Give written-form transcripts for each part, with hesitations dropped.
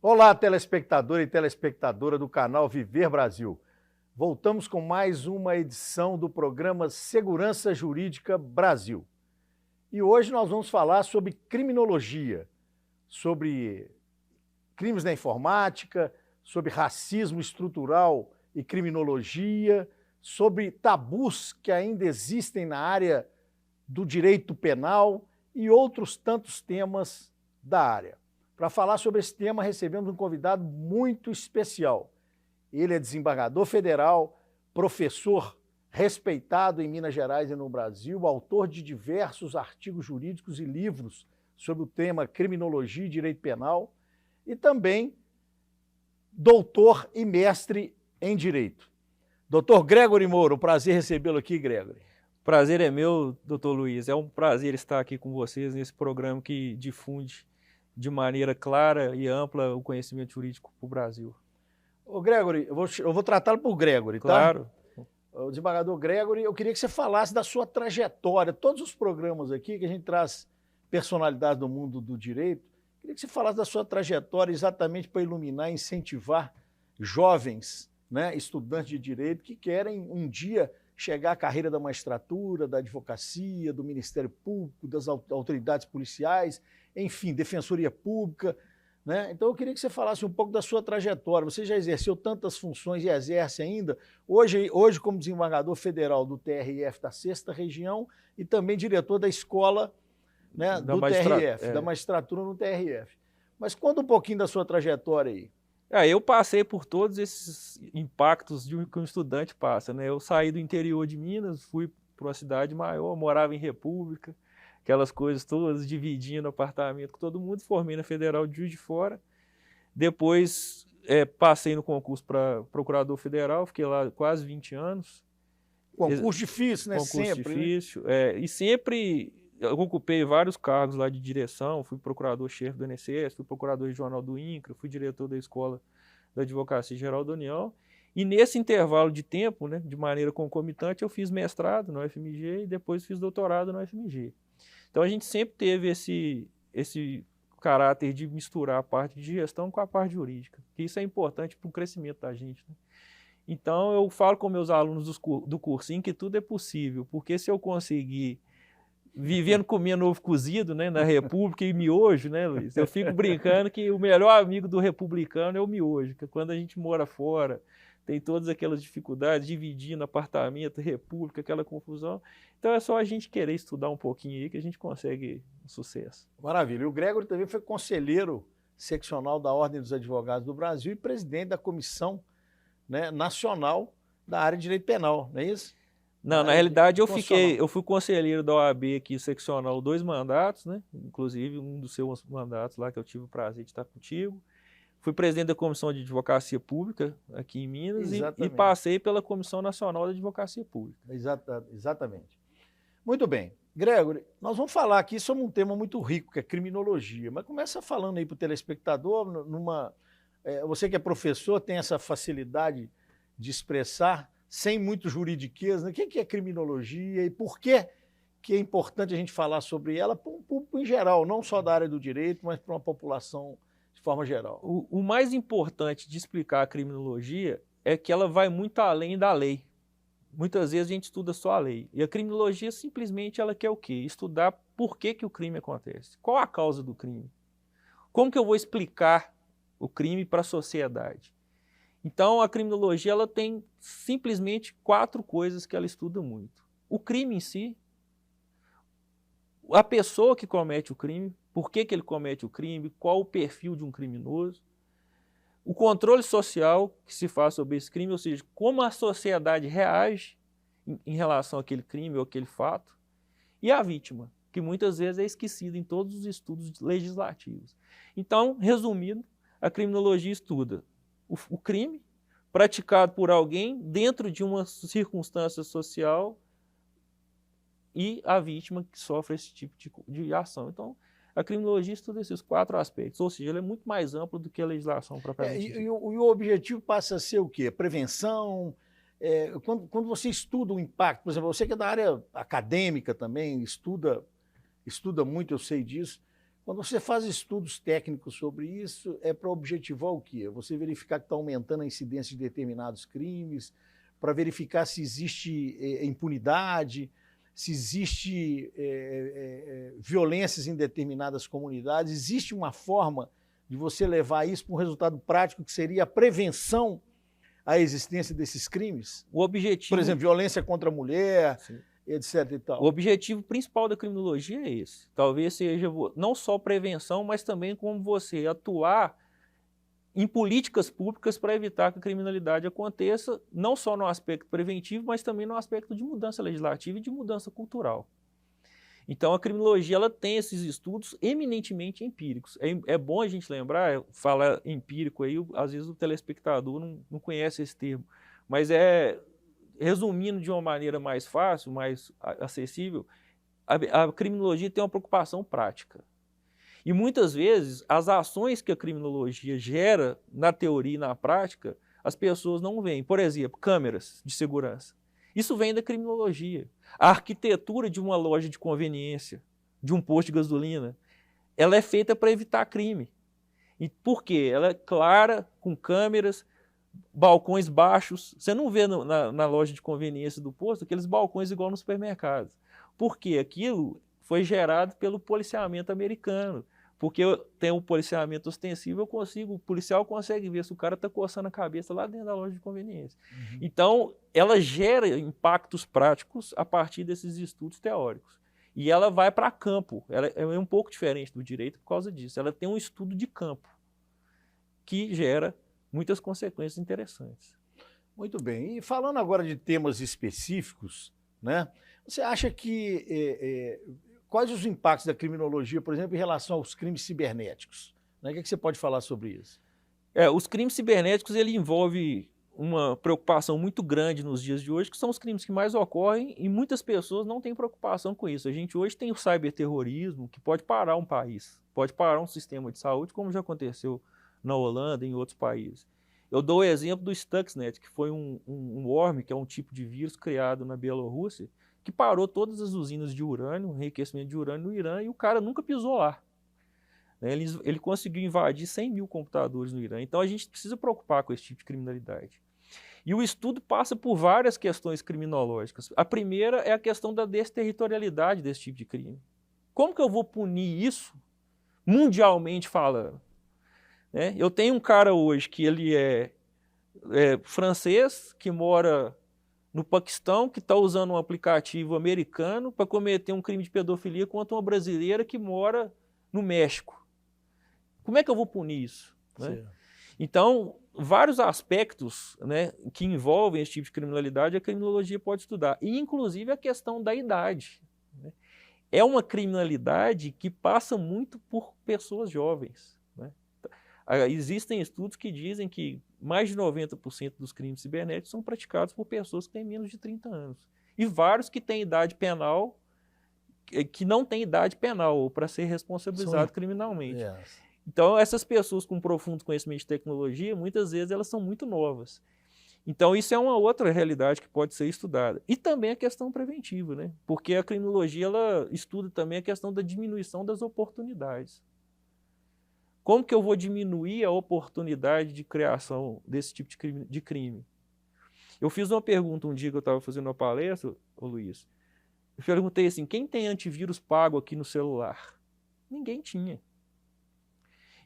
Olá, telespectador e telespectadora do canal Viver Brasil. Voltamos com mais uma edição do programa Segurança Jurídica Brasil. E hoje nós vamos falar sobre criminologia, sobre crimes na informática, sobre racismo estrutural e criminologia, sobre tabus que ainda existem na área do direito penal e outros tantos temas da área. Para falar sobre esse tema, recebemos um convidado muito especial. Ele é desembargador federal, professor respeitado em Minas Gerais e no Brasil, autor de diversos artigos jurídicos e livros sobre o tema criminologia e direito penal, e também doutor e mestre em direito. Doutor Gregory Moura, um prazer recebê-lo aqui, Gregory. Prazer é meu, doutor Luiz. É um prazer estar aqui com vocês nesse programa que difunde de maneira clara e ampla o conhecimento jurídico para o Brasil. Ô Gregory, eu vou tratá-lo por Gregory, tá? Claro. O desembargador Gregory, eu queria que você falasse da sua trajetória. Todos os programas aqui que a gente traz personalidades do mundo do direito, queria que você falasse da sua trajetória exatamente para iluminar e incentivar jovens, né, estudantes de direito que querem um dia chegar à carreira da magistratura, da advocacia, do Ministério Público, das autoridades policiais, enfim, Defensoria Pública, né? Então eu queria que você falasse um pouco da sua trajetória. Você já exerceu tantas funções e exerce ainda, hoje como desembargador federal do TRF da 6ª Região e também diretor da escola, né, do TRF, da magistratura no TRF. Mas conta um pouquinho da sua trajetória aí. Eu passei por todos esses impactos que um estudante passa, né? Eu saí do interior de Minas, fui para uma cidade maior, morava em República, aquelas coisas todas, dividindo apartamento com todo mundo, formei na Federal de Juiz de Fora. Depois passei no concurso para procurador federal, fiquei lá quase 20 anos. Concurso difícil, né? Concurso sempre, difícil, né? E sempre eu ocupei vários cargos lá de direção, fui procurador-chefe do INSS, fui procurador regional do INCRA, fui diretor da Escola da Advocacia Geral da União. E nesse intervalo de tempo, né, de maneira concomitante, eu fiz mestrado no UFMG e depois fiz doutorado no UFMG. Então a gente sempre teve esse caráter de misturar a parte de gestão com a parte jurídica, que isso é importante para o crescimento da gente, né? Então eu falo com meus alunos do cursinho que tudo é possível, porque se eu conseguir vivendo comendo ovo cozido, né, na República e miojo, né, Luiz? Eu fico brincando que o melhor amigo do republicano é o miojo, que quando a gente mora fora, tem todas aquelas dificuldades, dividindo apartamento, República, aquela confusão. Então é só a gente querer estudar um pouquinho aí que a gente consegue um sucesso. Maravilha. E o Gregory também foi conselheiro seccional da Ordem dos Advogados do Brasil e presidente da Comissão, né, Nacional da área de Direito Penal, não é isso? Não, na realidade eu fui conselheiro da OAB aqui, seccional, 2 mandatos, né? Inclusive um dos seus mandatos lá que eu tive o prazer de estar contigo. Fui presidente da Comissão de Advocacia Pública aqui em Minas e passei pela Comissão Nacional de Advocacia Pública. Exatamente. Muito bem. Gregory, nós vamos falar aqui sobre um tema muito rico, que é criminologia, mas começa falando aí para o telespectador, você que é professor tem essa facilidade de expressar sem muito juridiquês, né? O que é criminologia e por que é importante a gente falar sobre ela para um público em geral, não só da área do direito, mas para uma população de forma geral? O mais importante de explicar a criminologia é que ela vai muito além da lei. Muitas vezes a gente estuda só a lei. E a criminologia simplesmente ela quer o quê? Estudar por que o crime acontece. Qual a causa do crime? Como que eu vou explicar o crime para a sociedade? Então, a criminologia ela tem simplesmente 4 coisas que ela estuda muito. O crime em si, a pessoa que comete o crime, por que ele comete o crime, qual o perfil de um criminoso, o controle social que se faz sobre esse crime, ou seja, como a sociedade reage em relação àquele crime ou àquele fato, e a vítima, que muitas vezes é esquecida em todos os estudos legislativos. Então, resumindo, a criminologia estuda o crime praticado por alguém dentro de uma circunstância social e a vítima que sofre esse tipo de ação. Então, a criminologia estuda esses 4 aspectos, ou seja, ela é muito mais ampla do que a legislação propriamente dita. E o objetivo passa a ser o quê? Prevenção? Quando você estuda o impacto, por exemplo, você que é da área acadêmica também, estuda muito, eu sei disso, Quando você faz estudos técnicos sobre isso, é para objetivar o quê? Você verificar que está aumentando a incidência de determinados crimes, para verificar se existe impunidade, se existe violências em determinadas comunidades. Existe uma forma de você levar isso para um resultado prático, que seria a prevenção à existência desses crimes? O objetivo... Por exemplo, violência contra a mulher... Sim. Etc. E tal. O objetivo principal da criminologia é esse. Talvez seja não só prevenção, mas também como você atuar em políticas públicas para evitar que a criminalidade aconteça, não só no aspecto preventivo, mas também no aspecto de mudança legislativa e de mudança cultural. Então, a criminologia ela tem esses estudos eminentemente empíricos. É bom a gente lembrar, falar empírico aí, às vezes o telespectador não conhece esse termo, mas resumindo de uma maneira mais fácil, mais acessível, a criminologia tem uma preocupação prática. E muitas vezes, as ações que a criminologia gera na teoria e na prática, as pessoas não veem. Por exemplo, câmeras de segurança. Isso vem da criminologia. A arquitetura de uma loja de conveniência, de um posto de gasolina, ela é feita para evitar crime. E por quê? Ela é clara, com câmeras, balcões baixos. Você não vê na loja de conveniência do posto aqueles balcões igual no supermercado. Porque aquilo foi gerado pelo policiamento americano. Porque tem um policiamento ostensivo, o policial consegue ver se o cara está coçando a cabeça lá dentro da loja de conveniência. Uhum. Então, ela gera impactos práticos a partir desses estudos teóricos. E ela vai para campo. Ela é um pouco diferente do direito por causa disso. Ela tem um estudo de campo que gera muitas consequências interessantes. Muito bem. E falando agora de temas específicos, né? Você acha que quais os impactos da criminologia, por exemplo, em relação aos crimes cibernéticos? Né? O que você pode falar sobre isso? Os crimes cibernéticos ele envolve uma preocupação muito grande nos dias de hoje, que são os crimes que mais ocorrem e muitas pessoas não têm preocupação com isso. A gente hoje tem o cyberterrorismo, que pode parar um país, pode parar um sistema de saúde, como já aconteceu na Holanda e em outros países. Eu dou o exemplo do Stuxnet, que foi um worm, que é um tipo de vírus criado na Bielorrússia, que parou todas as usinas de urânio, enriquecimento de urânio no Irã, e o cara nunca pisou lá. Ele conseguiu invadir 100 mil computadores no Irã. Então a gente precisa preocupar com esse tipo de criminalidade. E o estudo passa por várias questões criminológicas. A primeira é a questão da desterritorialidade desse tipo de crime. Como que eu vou punir isso, mundialmente falando? Eu tenho um cara hoje que ele é francês, que mora no Paquistão, que está usando um aplicativo americano para cometer um crime de pedofilia contra uma brasileira que mora no México. Como é que eu vou punir isso? Né? Então, vários aspectos, né, que envolvem esse tipo de criminalidade, a criminologia pode estudar. E, inclusive, a questão da idade. Né? É uma criminalidade que passa muito por pessoas jovens. Né? Existem estudos que dizem que mais de 90% dos crimes cibernéticos são praticados por pessoas que têm menos de 30 anos. E vários que têm idade penal, que não têm idade penal para ser responsabilizado criminalmente. Então, essas pessoas com profundo conhecimento de tecnologia, muitas vezes elas são muito novas. Então, isso é uma outra realidade que pode ser estudada. E também a questão preventiva, né? Porque a criminologia ela estuda também a questão da diminuição das oportunidades. Como que eu vou diminuir a oportunidade de criação desse tipo de crime? Eu fiz uma pergunta um dia que eu estava fazendo uma palestra, Luiz. Eu perguntei assim, quem tem antivírus pago aqui no celular? Ninguém tinha.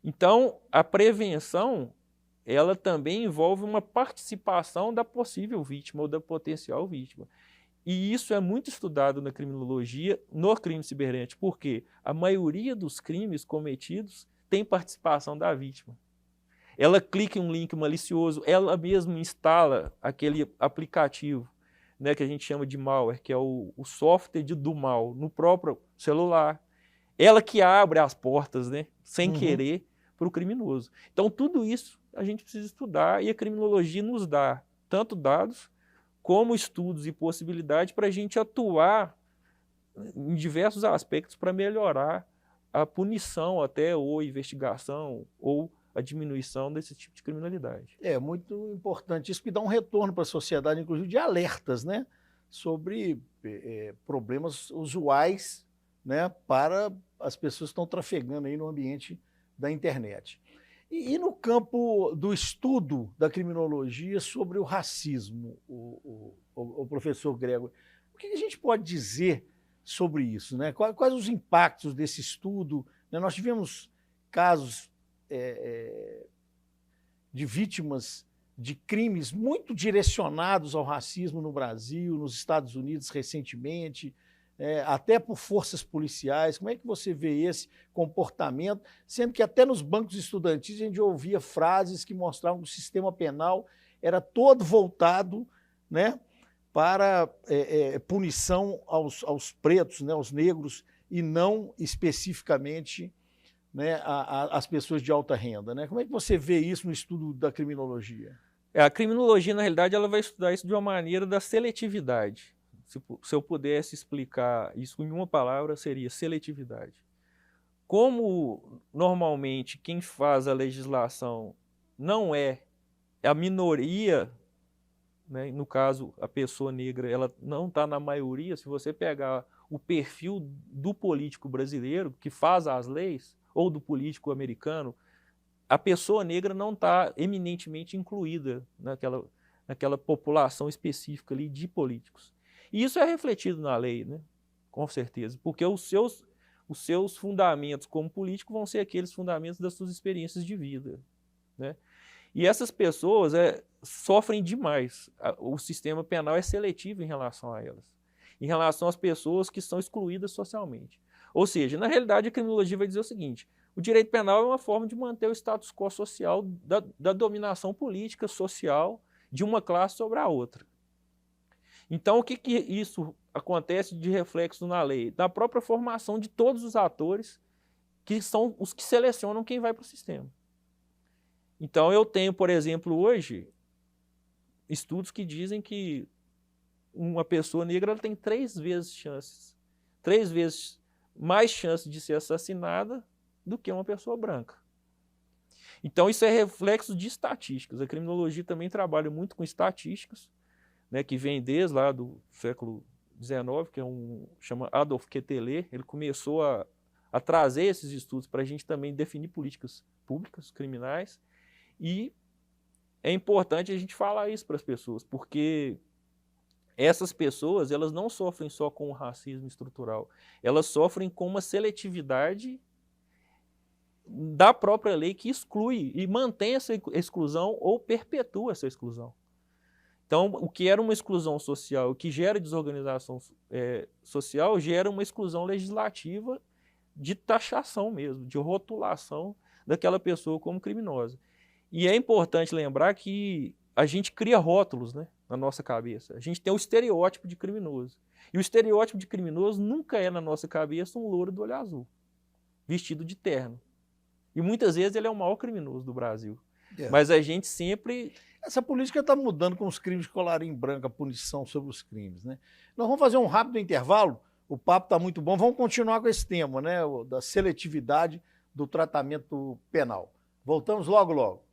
Então, a prevenção, ela também envolve uma participação da possível vítima ou da potencial vítima. E isso é muito estudado na criminologia, no crime cibernético, porque a maioria dos crimes cometidos tem participação da vítima. Ela clica em um link malicioso, ela mesma instala aquele aplicativo, né, que a gente chama de malware, que é o software do mal, no próprio celular. Ela que abre as portas, né, sem querer, para o criminoso. Então, tudo isso a gente precisa estudar e a criminologia nos dá tanto dados como estudos e possibilidades para a gente atuar em diversos aspectos para melhorar a punição até, ou investigação, ou a diminuição desse tipo de criminalidade. É muito importante isso, que dá um retorno para a sociedade, inclusive de alertas, né, sobre problemas usuais, né, para as pessoas estão trafegando aí no ambiente da internet. E no campo do estudo da criminologia sobre o racismo, o professor Gregor, o que a gente pode dizer sobre isso, né? Quais os impactos desse estudo? Nós tivemos casos de vítimas de crimes muito direcionados ao racismo no Brasil, nos Estados Unidos recentemente, até por forças policiais. Como é que você vê esse comportamento? Sendo que até nos bancos estudantis a gente ouvia frases que mostravam que o sistema penal era todo voltado, né, para punição aos pretos, né, aos negros, e não especificamente, né, as pessoas de alta renda, né? Como é que você vê isso no estudo da criminologia? A criminologia, na realidade, ela vai estudar isso de uma maneira da seletividade. Se eu pudesse explicar isso em uma palavra, seria seletividade. Como, normalmente, quem faz a legislação não é a minoria, né, no caso, a pessoa negra, ela não está na maioria. Se você pegar o perfil do político brasileiro que faz as leis, ou do político americano, a pessoa negra não está eminentemente incluída naquela população específica ali de políticos. E isso é refletido na lei, né? Com certeza, porque os seus fundamentos como político vão ser aqueles fundamentos das suas experiências de vida, né? E essas pessoas sofrem demais. O sistema penal é seletivo em relação a elas, em relação às pessoas que são excluídas socialmente. Ou seja, na realidade, a criminologia vai dizer o seguinte: o direito penal é uma forma de manter o status quo social da dominação política social de uma classe sobre a outra. Então, o que isso acontece de reflexo na lei? Na própria formação de todos os atores, que são os que selecionam quem vai para o sistema. Então, eu tenho, por exemplo, hoje, estudos que dizem que uma pessoa negra ela tem 3 vezes mais chances de ser assassinada do que uma pessoa branca. Então, isso é reflexo de estatísticas. A criminologia também trabalha muito com estatísticas, né, que vem desde lá do século XIX, que chama Adolf Quetelet. Ele começou a trazer esses estudos para a gente também definir políticas públicas criminais. E é importante a gente falar isso para as pessoas, porque essas pessoas elas não sofrem só com o racismo estrutural, elas sofrem com uma seletividade da própria lei que exclui e mantém essa exclusão ou perpetua essa exclusão. Então, o que era uma exclusão social, o que gera desorganização social, gera uma exclusão legislativa de taxação mesmo, de rotulação daquela pessoa como criminosa. E é importante lembrar que a gente cria rótulos, né, na nossa cabeça. A gente tem o estereótipo de criminoso. E o estereótipo de criminoso nunca é, na nossa cabeça, um louro do olho azul, vestido de terno. E muitas vezes ele é o maior criminoso do Brasil. Mas a gente sempre... Essa política está mudando com os crimes de colarinho branco, a punição sobre os crimes, né? Nós vamos fazer um rápido intervalo, o papo está muito bom, vamos continuar com esse tema, né, da seletividade do tratamento penal. Voltamos logo, logo.